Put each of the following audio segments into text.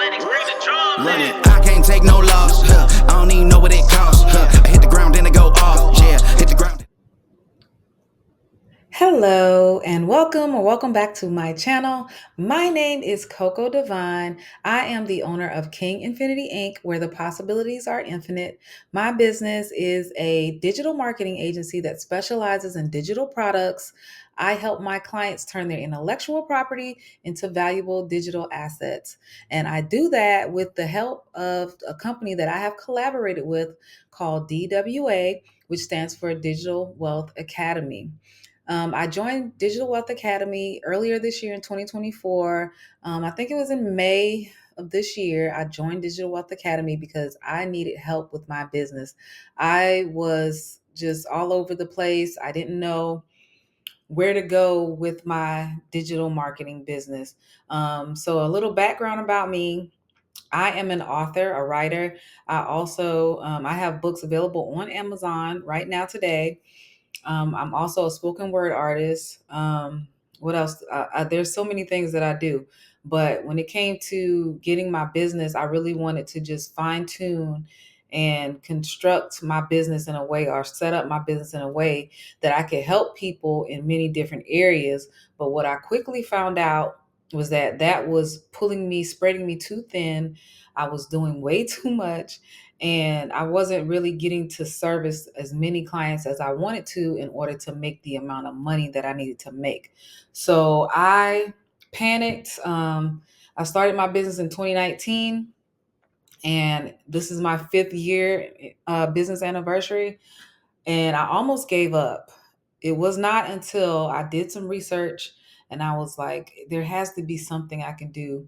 Run it. I can't take no loss. I don't even know what it costs. I hit the ground, then I go off. Yeah, hit the ground. Hello and welcome or welcome back to my channel. My name is Coco Divine. I am the owner of King Infinity Inc., where the possibilities are infinite. My business is a digital marketing agency that specializes in digital products. I help my clients turn their intellectual property into valuable digital assets. And I do that with the help of a company that I have collaborated with called DWA, which stands for Digital Wealth Academy. I joined Digital Wealth Academy earlier this year in 2024. I think it was in May of this year. I joined Digital Wealth Academy because I needed help with my business. I was just all over the place. I didn't know where to go with my digital marketing business. So a little background about me. I am an author, a writer. I have books available on Amazon right now today. I'm also a spoken word artist. What else? There's so many things that I do. But when it came to getting my business, I really wanted to just fine tune and construct my business in a way or set up my business in a way that I could help people in many different areas. But what I quickly found out was that that was pulling me, spreading me too thin. I was doing way too much and I wasn't really getting to service as many clients as I wanted to in order to make the amount of money that I needed to make. So I panicked. I started my business in 2019, and this is my fifth year business anniversary, and I almost gave up. It was not until I did some research and I was like, there has to be something I can do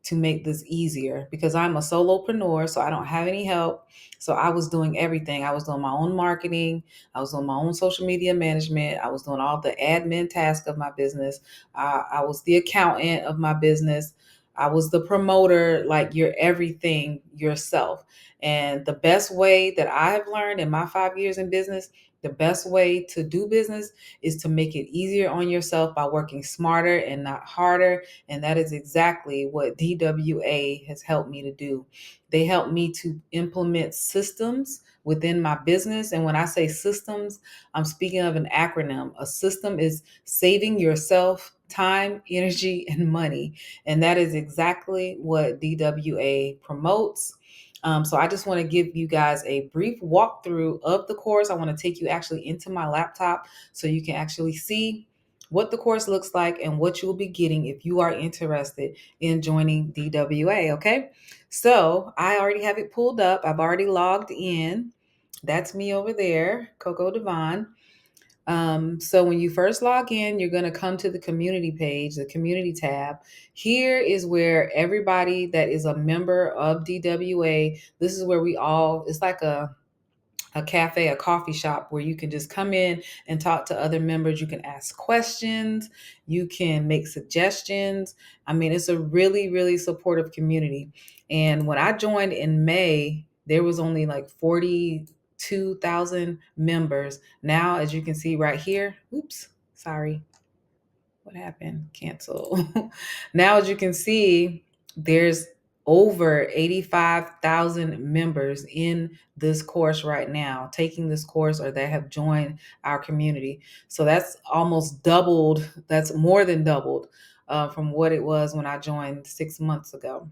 to make this easier because I'm a solopreneur, so I don't have any help. So I was doing everything. I was doing my own marketing, I was doing my own social media management, I was doing all the admin tasks of my business. I was the accountant of my business. I was the promoter, like you're everything yourself. And the best way that I have learned in my 5 years in business, the best way to do business is to make it easier on yourself by working smarter and not harder. And that is exactly what DWA has helped me to do. They helped me to implement systems within my business. And when I say systems, I'm speaking of an acronym. A system is saving yourself time, energy, and money. And that is exactly what DWA promotes. So I just want to give you guys a brief walkthrough of the course. I want to take you actually into my laptop so you can actually see what the course looks like and what you will be getting if you are interested in joining DWA. Okay. So I already have it pulled up. I've already logged in. That's me over there, Coco Devon. So when you first log in, you're going to come to the community page, the community tab. Here is where everybody that is a member of DWA, this is where we all, it's like a cafe, a coffee shop where you can just come in and talk to other members. You can ask questions, you can make suggestions. I mean, it's a really, really supportive community. And when I joined in May, there was only like 42,000 members. Now, as you can see right here, oops, sorry, what happened? Cancel. Now, as you can see, there's over 85,000 members in this course right now, taking this course or that have joined our community. So that's almost doubled. That's more than doubled from what it was when I joined 6 months ago.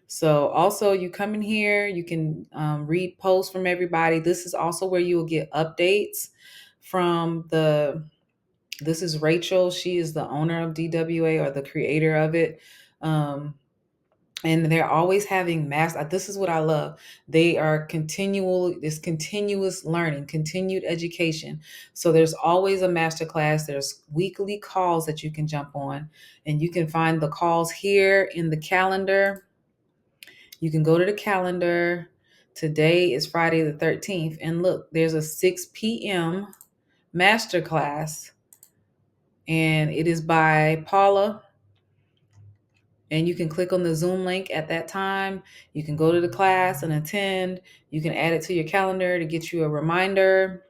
So also you come in here, you can read posts from everybody. This is also where you will get updates from this is Rachel. She is the owner of DWA or the creator of it. And they're always having this is what I love. They are this continuous learning, continued education. So there's always a master class. There's weekly calls that you can jump on, and you can find the calls here in the calendar. You can go to the calendar. Today is Friday the 13th. And look, there's a 6 p.m. masterclass, and it is by Paula. And you can click on the Zoom link at that time. You can go to the class and attend. You can add it to your calendar to get you a reminder.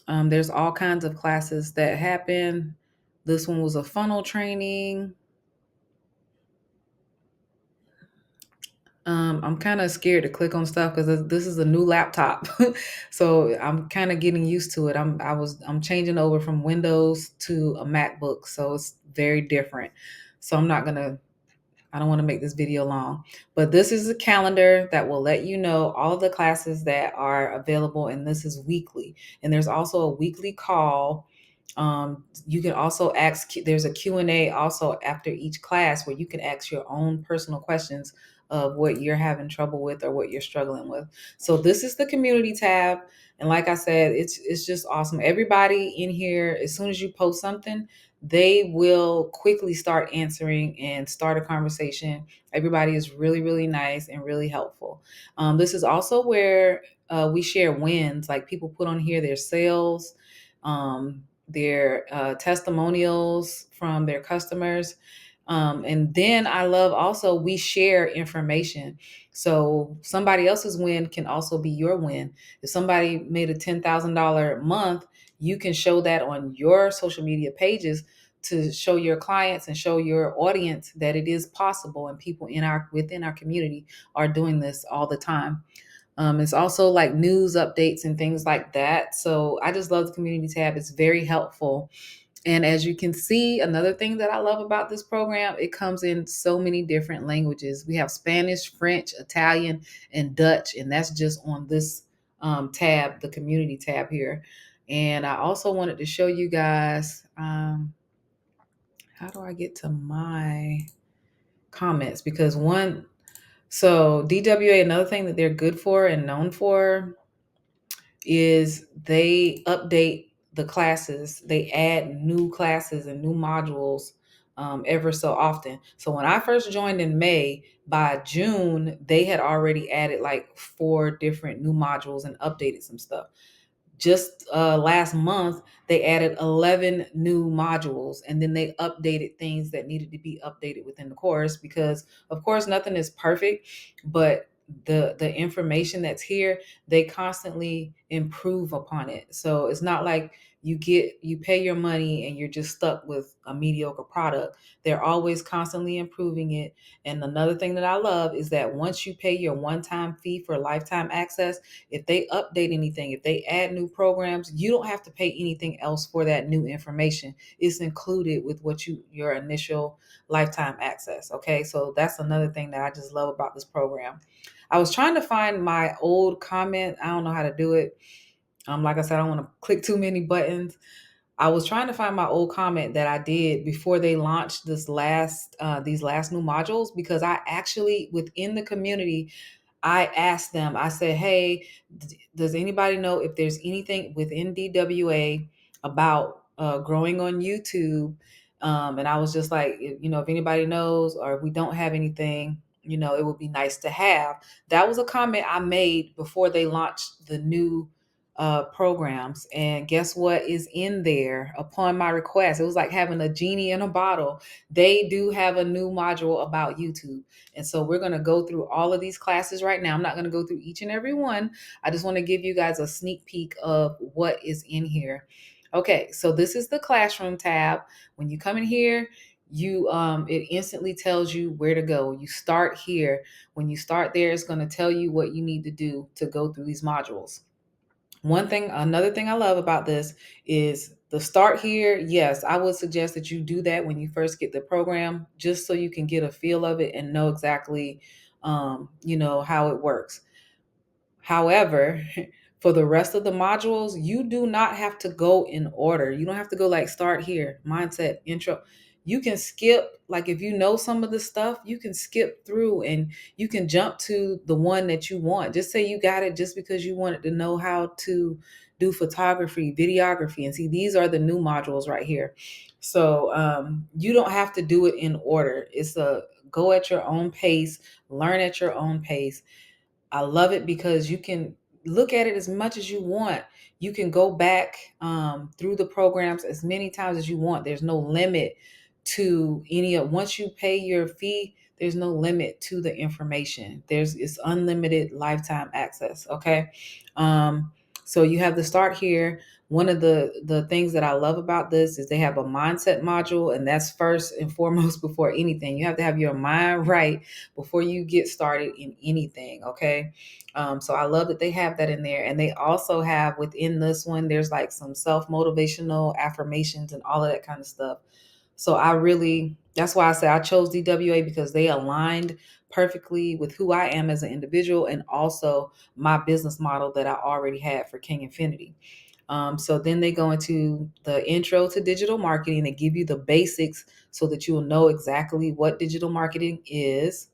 There's all kinds of classes that happen. This one was a funnel training. I'm kind of scared to click on stuff because this is a new laptop, so I'm kind of getting used to it. I'm changing over from Windows to a MacBook, so it's very different. So I don't want to make this video long, but this is a calendar that will let you know all of the classes that are available, and this is weekly. And there's also a weekly call. You can also ask, there's a Q&A also after each class where you can ask your own personal questions of what you're having trouble with or what you're struggling with. So this is the community tab. And like I said, it's just awesome. Everybody in here, as soon as you post something, they will quickly start answering and start a conversation. Everybody is really, really nice and really helpful. This is also where we share wins. Like people put on here their sales, their testimonials from their customers. And then I love also we share information. So somebody else's win can also be your win. If somebody made a $10,000 month, you can show that on your social media pages to show your clients and show your audience that it is possible, and people in our within our community are doing this all the time. It's also like news updates and things like that. So I just love the community tab. It's very helpful. And as you can see, another thing that I love about this program, it comes in so many different languages. We have Spanish, French, Italian, and Dutch, and that's just on this tab, the community tab here. And I also wanted to show you guys, how do I get to my comments? Because so DWA, another thing that they're good for and known for is they update the classes. They add new classes and new modules ever so often. So when I first joined in May, by June, they had already added like 4 different new modules and updated some stuff. Just last month, they added 11 new modules, and then they updated things that needed to be updated within the course, because of course nothing is perfect, but the information that's here, they constantly improve upon it. So it's not like you pay your money and you're just stuck with a mediocre product. They're always constantly improving it. And another thing that I love is that once you pay your one-time fee for lifetime access, if they update anything, if they add new programs, you don't have to pay anything else for that new information. It's included with your initial lifetime access. Okay, so that's another thing that I just love about this program. I was trying to find my old comment. I don't know how to do it. Like I said, I don't want to click too many buttons. I was trying to find my old comment that I did before they launched these last new modules, because I actually within the community, I asked them, I said, hey, does anybody know if there's anything within DWA about growing on YouTube? And I was just like, if anybody knows, or if we don't have anything, it would be nice to have. That was a comment I made before they launched the new programs. And guess what is in there upon my request? It was like having a genie in a bottle. They do have a new module about YouTube. And so we're going to go through all of these classes right now. I'm not going to go through each and every one. I just want to give you guys a sneak peek of what is in here. Okay, so this is the classroom tab. When you come in here, it instantly tells you where to go. You start here. When you start there, it's going to tell you what you need to do to go through these modules. Another thing I love about this is the start here. Yes, I would suggest that you do that when you first get the program, just so you can get a feel of it and know exactly, how it works. However, for the rest of the modules, you do not have to go in order. You don't have to go like start here, mindset, intro. You can skip, like if you know some of the stuff, you can skip through and you can jump to the one that you want. Just say you got it just because you wanted to know how to do photography, videography. And see, these are the new modules right here. So you don't have to do it in order. It's a go at your own pace, learn at your own pace. I love it because you can look at it as much as you want. You can go back through the programs as many times as you want. There's no limit to once you pay your fee, there's no limit to the information. It's unlimited lifetime access. Okay. So you have the start here. One of the things that I love about this is they have a mindset module, and that's first and foremost before anything. You have to have your mind right before you get started in anything. Okay. So I love that they have that in there. And they also have within this one, there's like some self motivational affirmations and all of that kind of stuff. So that's why I say I chose DWA, because they aligned perfectly with who I am as an individual and also my business model that I already had for King Infinity. So then they go into the intro to digital marketing. They give you the basics so that you will know exactly what digital marketing is.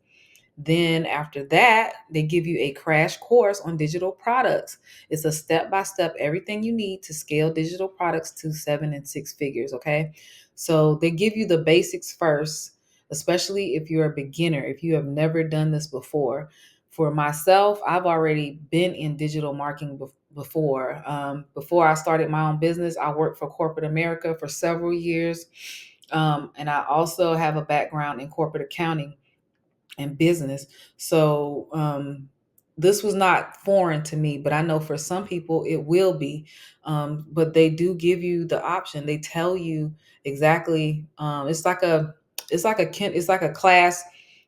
Then after that, they give you a crash course on digital products. It's a step by step, everything you need to scale digital products to 7 and 6 figures. Okay. So they give you the basics first, especially if you're a beginner, if you have never done this before. For myself, I've already been in digital marketing before. Before I started my own business, I worked for corporate America for several years. And I also have a background in corporate accounting and business. So this was not foreign to me, but I know for some people it will be. But they do give you the option. They tell you exactly. It's like a class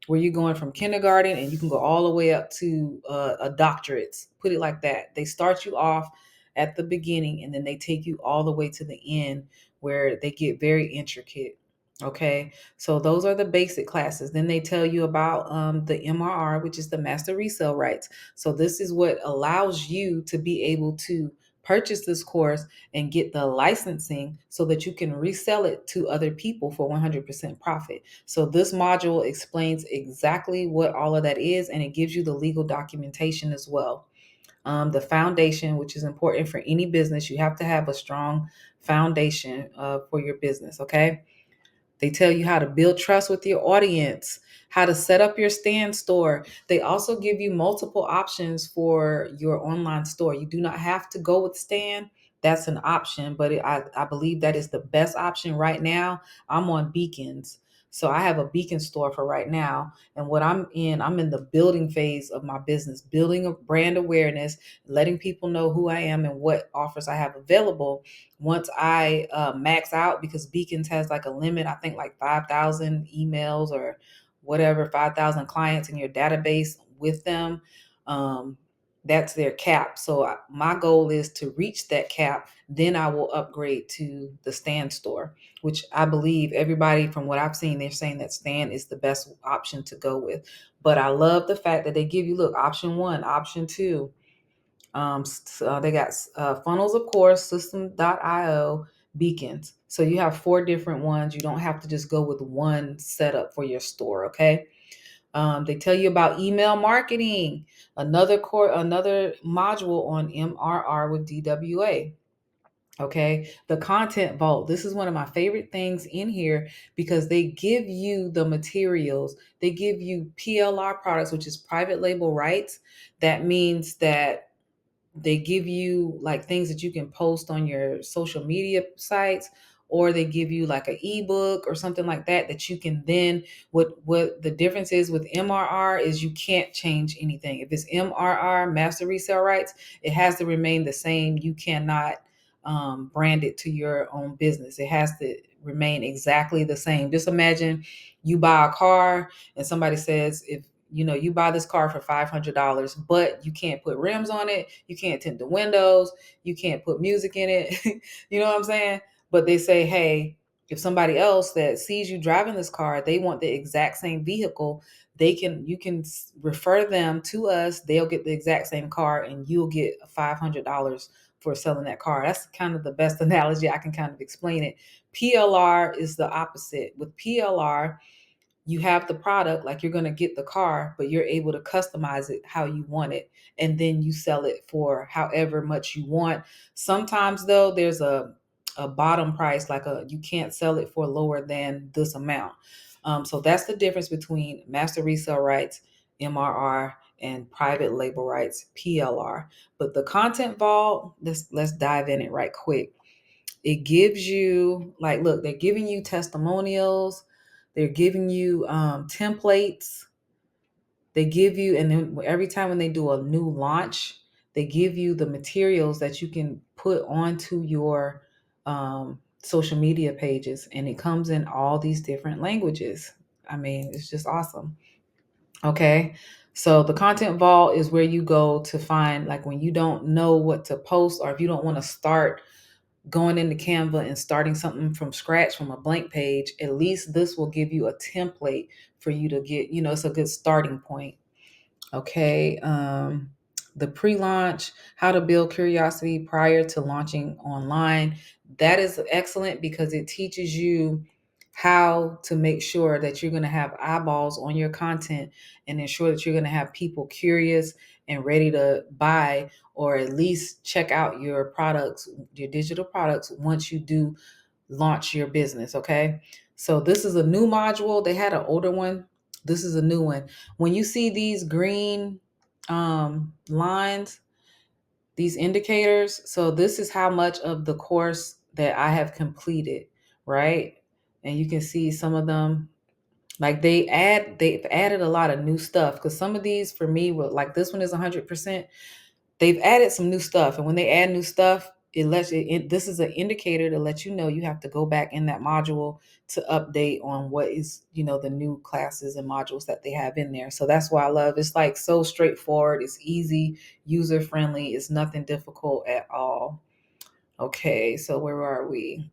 where you're going from kindergarten and you can go all the way up to a doctorate. Put it like that. They start you off at the beginning and then they take you all the way to the end where they get very intricate. Okay. So those are the basic classes. Then they tell you about the MRR, which is the master resale rights. So this is what allows you to be able to purchase this course and get the licensing so that you can resell it to other people for 100% profit. So this module explains exactly what all of that is, and it gives you the legal documentation as well. The foundation, which is important for any business, you have to have a strong foundation for your business. Okay. They tell you how to build trust with your audience, how to set up your stand store. They also give you multiple options for your online store. You do not have to go with stand. That's an option, but I believe that is the best option right now. I'm on Beacons. So I have a Beacon store for right now. And what I'm in the building phase of my business, building a brand awareness, letting people know who I am and what offers I have available. Once I max out, because Beacons has like a limit, I think like 5,000 emails or whatever, 5,000 clients in your database with them. Um, that's their cap. So my goal is to reach that cap. Then I will upgrade to the Stand store, which I believe everybody from what I've seen, they're saying that Stand is the best option to go with. But I love the fact that they give you, look, option one, option two. They got funnels, of course, system.io, beacons. So you have 4 different ones. You don't have to just go with one setup for your store. Okay. They tell you about email marketing, another module on MRR with DWA. Okay. The content vault. This is one of my favorite things in here because they give you the materials. They give you PLR products, which is private label rights. That means that they give you like things that you can post on your social media sites, or they give you like an ebook or something like that that you can then, what the difference is with MRR is you can't change anything. If it's MRR, master resale rights, it has to remain the same. You cannot brand it to your own business. It has to remain exactly the same. Just imagine you buy a car and somebody says, if you buy this car for $500, but you can't put rims on it, you can't tint the windows, you can't put music in it. You know what I'm saying? But they say, hey, if somebody else that sees you driving this car, they want the exact same vehicle, you can refer them to us. They'll get the exact same car, and you'll get $500 for selling that car. That's kind of the best analogy I can kind of explain it. PLR is the opposite. With PLR, you have the product, like you're going to get the car, but you're able to customize it how you want it. And then you sell it for however much you want. Sometimes though, there's a bottom price, like you can't sell it for lower than this amount. So that's the difference between master resale rights, MRR, and private label rights, PLR. But the content vault, let's dive in it right quick. It gives you, like, look, they're giving you testimonials, they're giving you templates, they give you, and then every time when they do a new launch, They give you the materials that you can put onto your social media pages, and it comes in all these different languages. I mean, it's just awesome. Okay. So the content vault is where you go to find, like, when you don't know what to post, or if you don't want to start going into Canva and starting something from scratch from a blank page, at least this will give you a template for you to get, it's a good starting point. Okay. The pre-launch, how to build curiosity prior to launching online. That is excellent because it teaches you how to make sure that you're going to have eyeballs on your content and ensure that you're going to have people curious and ready to buy, or at least check out your products, your digital products, once you do launch your business. Okay. So this is a new module. They had an older one. This is a new one. When you see these green lines, these indicators, so this is how much of the course that I have completed, right? And you can see some of them, like they've added a lot of new stuff, because some of these for me were like, this one is 100%. They've added some new stuff, and when they add new stuff, it lets this is an indicator to let you know you have to go back in that module to update on what is, the new classes and modules that they have in there. So that's why I love, it's like so straightforward, it's easy, user friendly, it's nothing difficult at all. Okay, so where are we?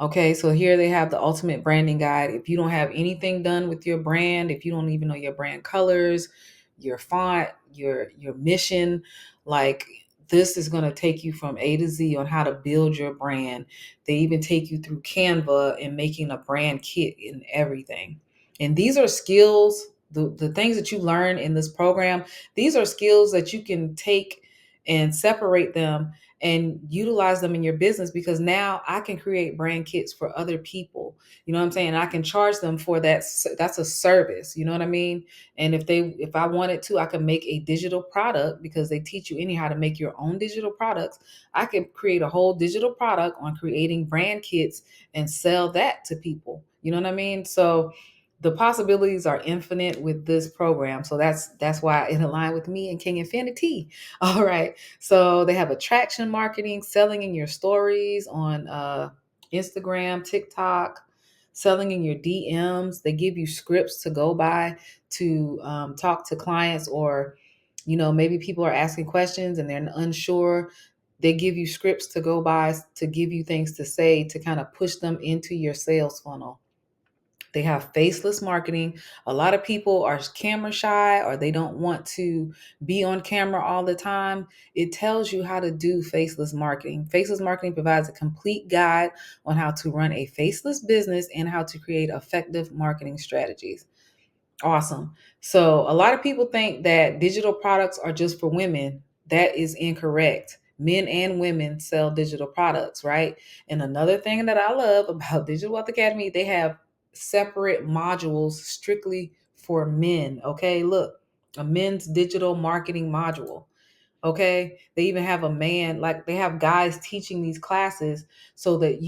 Okay, so here they have the ultimate branding guide. If you don't have anything done with your brand, if you don't even know your brand colors, your font, your mission, like, this is going to take you from A to Z on how to build your brand. They even take you through Canva and making a brand kit and everything. And these are skills, the things that you learn in this program, these are skills that you can take and separate them and utilize them in your business, because now I can create brand kits for other people. You know what I'm saying? I can charge them for that. That's a service. You know what I mean? And if I wanted to, I could make a digital product, because they teach you anyhow to make your own digital products. I could create a whole digital product on creating brand kits and sell that to people. You know what I mean? So the possibilities are infinite with this program. So that's why it aligned with me and King Infinity. All right. So they have attraction marketing, selling in your stories on Instagram, TikTok, selling in your DMs. They give you scripts to go by to talk to clients, or, maybe people are asking questions and they're unsure. They give you scripts to go by to give you things to say to kind of push them into your sales funnel. They have faceless marketing. A lot of people are camera shy, or they don't want to be on camera all the time. It tells you how to do faceless marketing. Faceless marketing provides a complete guide on how to run a faceless business and how to create effective marketing strategies. Awesome. So a lot of people think that digital products are just for women. That is incorrect. Men and women sell digital products, right? And another thing that I love about Digital Wealth Academy, they have separate modules strictly for men. Okay, look, a men's digital marketing module. Okay, they even have a man, like, they have guys teaching these classes so that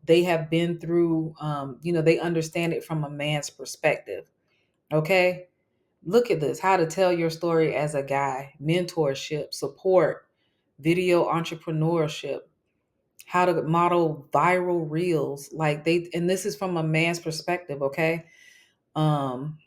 they have been through, they understand it from a man's perspective. Okay. Look at this. How to tell your story as a guy, mentorship, support, video entrepreneurship, how to model viral reels. And this is from a man's perspective. Okay. Um,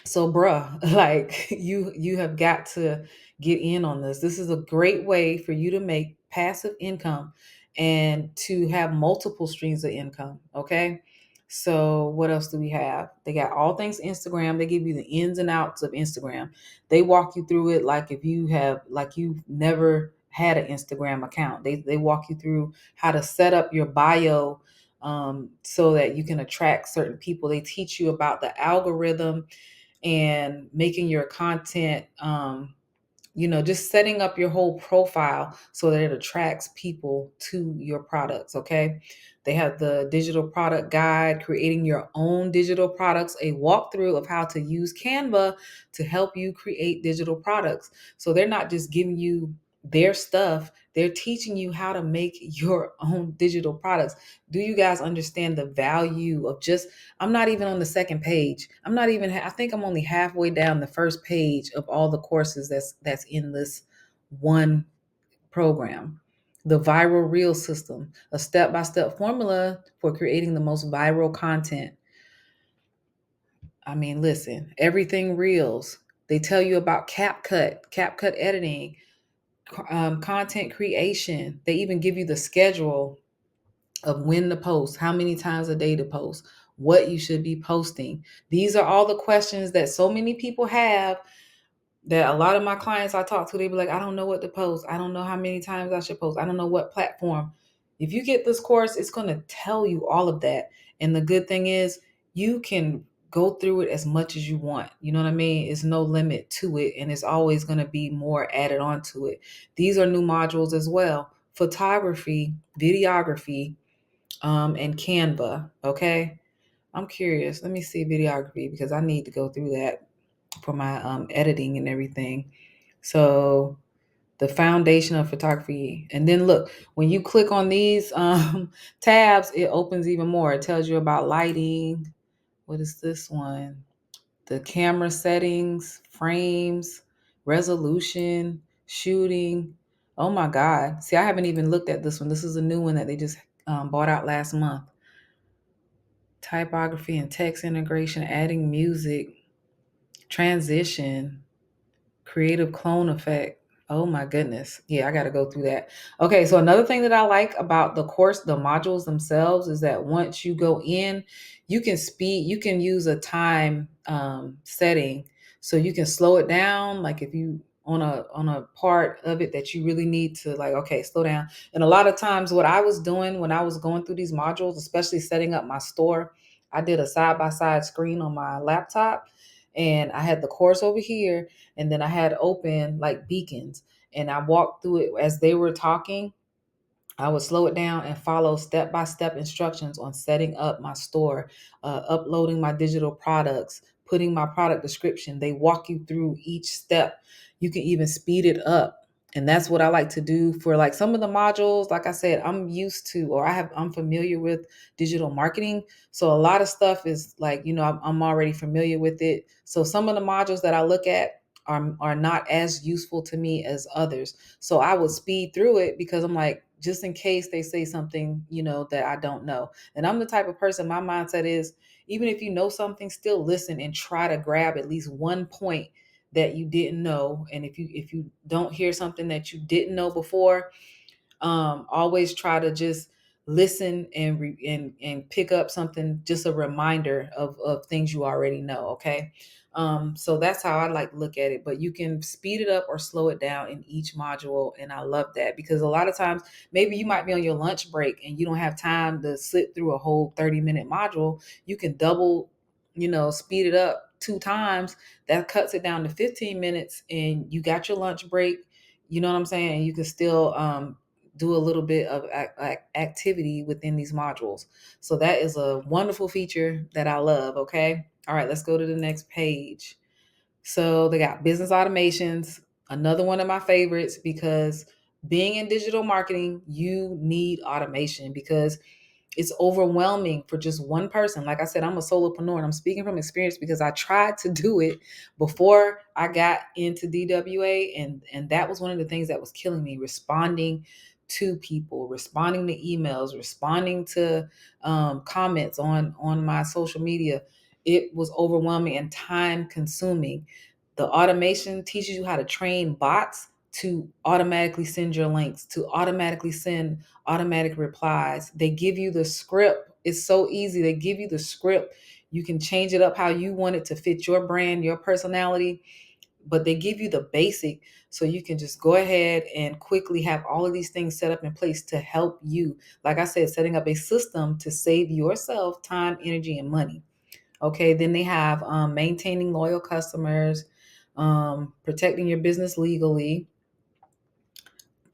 so, bruh, like, you have got to get in on this. This is a great way for you to make passive income and to have multiple streams of income. Okay. So what else do we have? They got all things Instagram. They give you the ins and outs of Instagram. They walk you through it like if you've never had an Instagram account. They walk you through how to set up your bio so that you can attract certain people. They teach you about the algorithm and making your content, just setting up your whole profile so that it attracts people to your products. Okay. They have the digital product guide, creating your own digital products, a walkthrough of how to use Canva to help you create digital products. So they're not just giving you their stuff, they're teaching you how to make your own digital products. Do you guys understand the value of I'm not even on the second page. I think I'm only halfway down the first page of all the courses that's in this one program. The viral reel system, a step-by-step formula for creating the most viral content. I mean, listen, everything reels. They tell you about CapCut editing, content creation. They even give you the schedule of when to post, how many times a day to post, what you should be posting. These are all the questions that so many people have, that a lot of my clients I talk to, they be like, I don't know what to post. I don't know how many times I should post. I don't know what platform. If you get this course, it's going to tell you all of that. And the good thing is you can go through it as much as you want. You know what I mean? It's no limit to it. And it's always going to be more added on to it. These are new modules as well. Photography, videography, and Canva. Okay. I'm curious. Let me see videography because I need to go through that for my editing and everything. So the foundation of photography. And then look, when you click on these tabs, it opens even more. It tells you about lighting. What is this one? The camera settings, frames, resolution, shooting. Oh my God. See, I haven't even looked at this one. This is a new one that they just bought out last month. Typography and text integration, adding music, transition, creative clone effect. Oh my goodness. Yeah, I got to go through that. Okay, so another thing that I like about the course, the modules themselves, is that once you go in, you can use a time setting. So you can slow it down. Like if you on a part of it that you really need to like, okay, slow down. And a lot of times what I was doing when I was going through these modules, especially setting up my store, I did a side by side screen on my laptop and I had the course over here and then I had open like beacons and I walked through it as they were talking. I would slow it down and follow step by step instructions on setting up my store, uploading my digital products, putting my product description. They walk you through each step. You can even speed it up. And that's what I like to do for like some of the modules. Like I said, I'm used to, or I'm familiar with digital marketing. So a lot of stuff is like, I'm already familiar with it. So some of the modules that I look at are not as useful to me as others. So I would speed through it because I'm like, just in case they say something, that I don't know. And I'm the type of person, my mindset is, even if you know something, still listen and try to grab at least one point that you didn't know. And if you don't hear something that you didn't know before, always try to just listen and pick up something, just a reminder of things you already know. Okay. So that's how I like look at it, but you can speed it up or slow it down in each module. And I love that because a lot of times maybe you might be on your lunch break and you don't have time to sit through a whole 30-minute module. You can double, speed it up two times. That cuts it down to 15 minutes and you got your lunch break. You know what I'm saying? And you can still do a little bit of activity within these modules. So that is a wonderful feature that I love. Okay. All right, let's go to the next page. So they got business automations, another one of my favorites because being in digital marketing, you need automation because it's overwhelming for just one person. Like I said, I'm a solopreneur and I'm speaking from experience because I tried to do it before I got into DWA. And that was one of the things that was killing me, responding to people, responding to emails, responding to comments on my social media. It was overwhelming and time consuming. The automation teaches you how to train bots to automatically send your links, to automatically send automatic replies. They give you the script. It's so easy. They give you the script. You can change it up how you want it to fit your brand, your personality, but they give you the basic so you can just go ahead and quickly have all of these things set up in place to help you. Like I said, setting up a system to save yourself time, energy, and money. Okay, then they have maintaining loyal customers, protecting your business legally,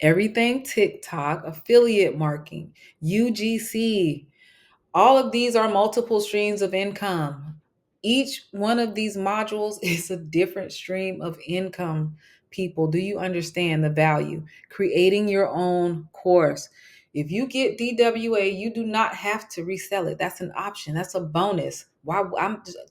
everything TikTok, affiliate marketing, UGC. All of these are multiple streams of income. Each one of these modules is a different stream of income. People, do you understand the value? Creating your own course. If you get DWA, you do not have to resell it. That's an option. That's a bonus. Why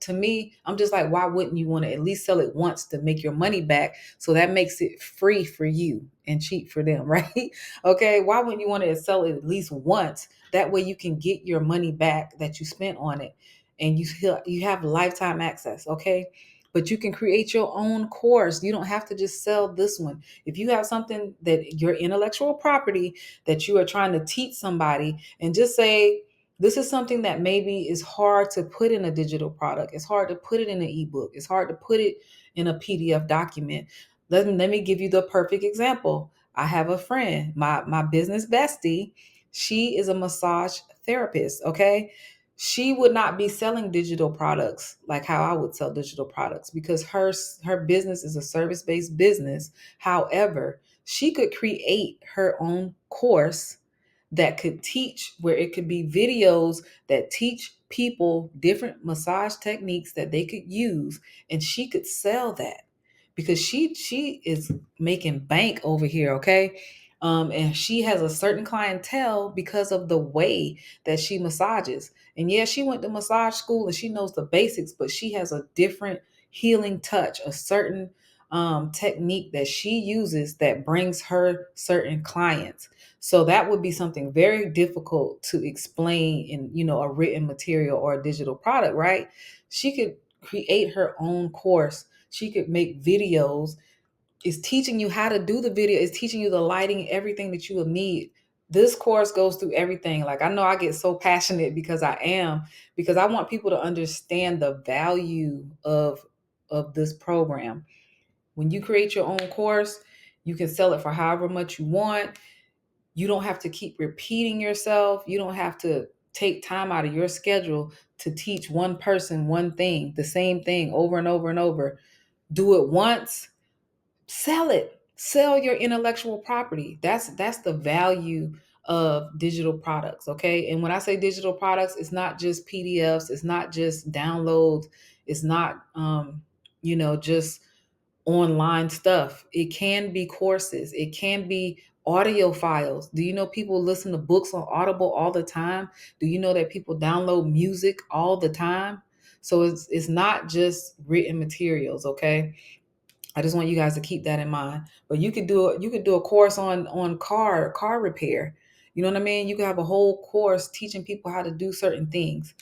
to me, I'm just like, why wouldn't you want to at least sell it once to make your money back? So that makes it free for you and cheap for them, right? Okay. Why wouldn't you want to sell it at least once? That way you can get your money back that you spent on it, and you have lifetime access. Okay. But you can create your own course. You don't have to just sell this one. If you have something that your intellectual property that you are trying to teach somebody, and just say, this is something that maybe is hard to put in a digital product. It's hard to put it in an ebook. It's hard to put it in a PDF document. Let me give you the perfect example. I have a friend, my business bestie. She is a massage therapist. Okay. She would not be selling digital products like how I would sell digital products, because her business is a service-based business. However, she could create her own course that could teach, where it could be videos that teach people different massage techniques that they could use, and she could sell that, because she is making bank over here. Okay. And she has a certain clientele because of the way that she massages. And yeah, she went to massage school and she knows the basics, but she has a different healing touch, a certain technique that she uses that brings her certain clients. So that would be something very difficult to explain in, a written material or a digital product, right? She could create her own course. She could make videos. It's teaching you how to do the video. It's teaching you the lighting, everything that you will need. This course goes through everything. Like, I know I get so passionate because I want people to understand the value of this program. When you create your own course, you can sell it for however much you want. You don't have to keep repeating yourself. You don't have to take time out of your schedule to teach one person one thing, the same thing over and over and over. Do it once, sell it. Sell your intellectual property. That's the value of digital products, okay? And when I say digital products, it's not just PDFs, it's not just downloads, it's not just online stuff. It can be courses, it can be audio files. Do you know people listen to books on Audible all the time? Do you know that people download music all the time? So it's not just written materials, okay? I just want you guys to keep that in mind. But you could do a course on car repair. You know what I mean? You could have a whole course teaching people how to do certain things.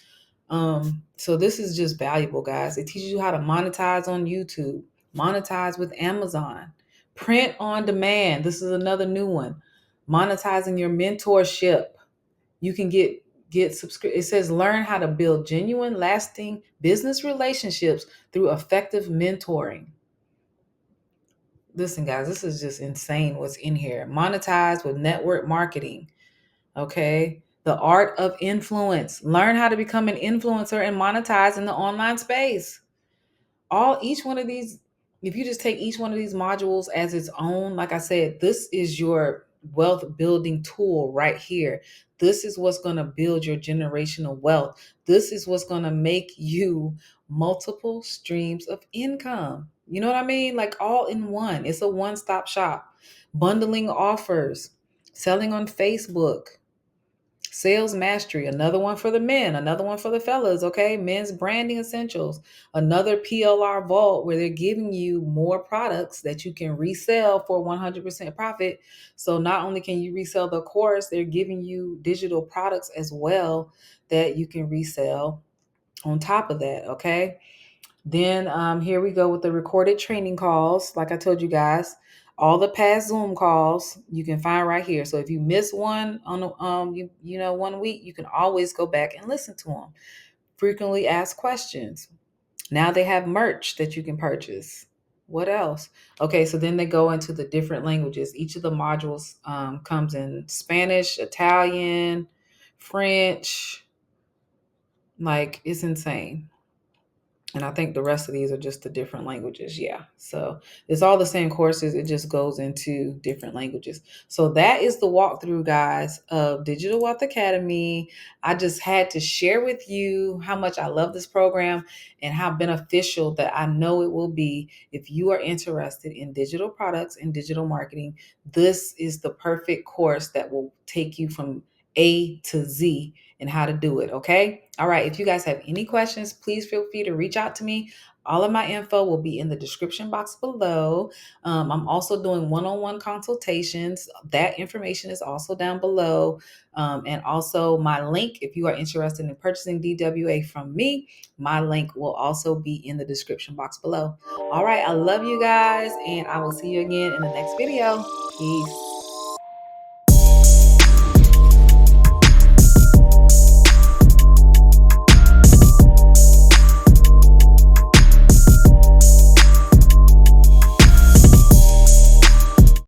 So this is just valuable, guys. It teaches you how to monetize on YouTube, monetize with Amazon, print on demand. This is another new one. Monetizing your mentorship. You can get subscription. It says learn how to build genuine, lasting business relationships through effective mentoring. Listen, guys, this is just insane what's in here. Monetize with network marketing. Okay. The art of influence. Learn how to become an influencer and monetize in the online space. Each one of these, if you just take each one of these modules as its own, like I said, this is your wealth building tool right here. This is what's going to build your generational wealth. This is what's going to make you multiple streams of income. You know what I mean? Like, all in one. It's a one-stop shop. Bundling offers, selling on Facebook, sales mastery, another one for the men, another one for the fellas, okay? Men's branding essentials, another PLR vault where they're giving you more products that you can resell for 100% profit. So not only can you resell the course, they're giving you digital products as well that you can resell on top of that, okay? Then here we go with the recorded training calls. Like I told you guys, all the past Zoom calls you can find right here. So if you miss one on 1 week, you can always go back and listen to them. Frequently asked questions. Now they have merch that you can purchase. What else? Okay, so then they go into the different languages. Each of the modules comes in Spanish, Italian, French. Like, it's insane. And I think the rest of these are just the different languages. Yeah. So it's all the same courses. It just goes into different languages. So that is the walkthrough, guys, of Digital Wealth Academy. I just had to share with you how much I love this program and how beneficial that I know it will be if you are interested in digital products and digital marketing. This is the perfect course that will take you from A to Z and how to do it. Okay. All right. If you guys have any questions, please feel free to reach out to me. All of my info will be in the description box below. I'm also doing one-on-one consultations. That information is also down below. And also my link, if you are interested in purchasing DWA from me, my link will also be in the description box below. All right. I love you guys, and I will see you again in the next video. Peace.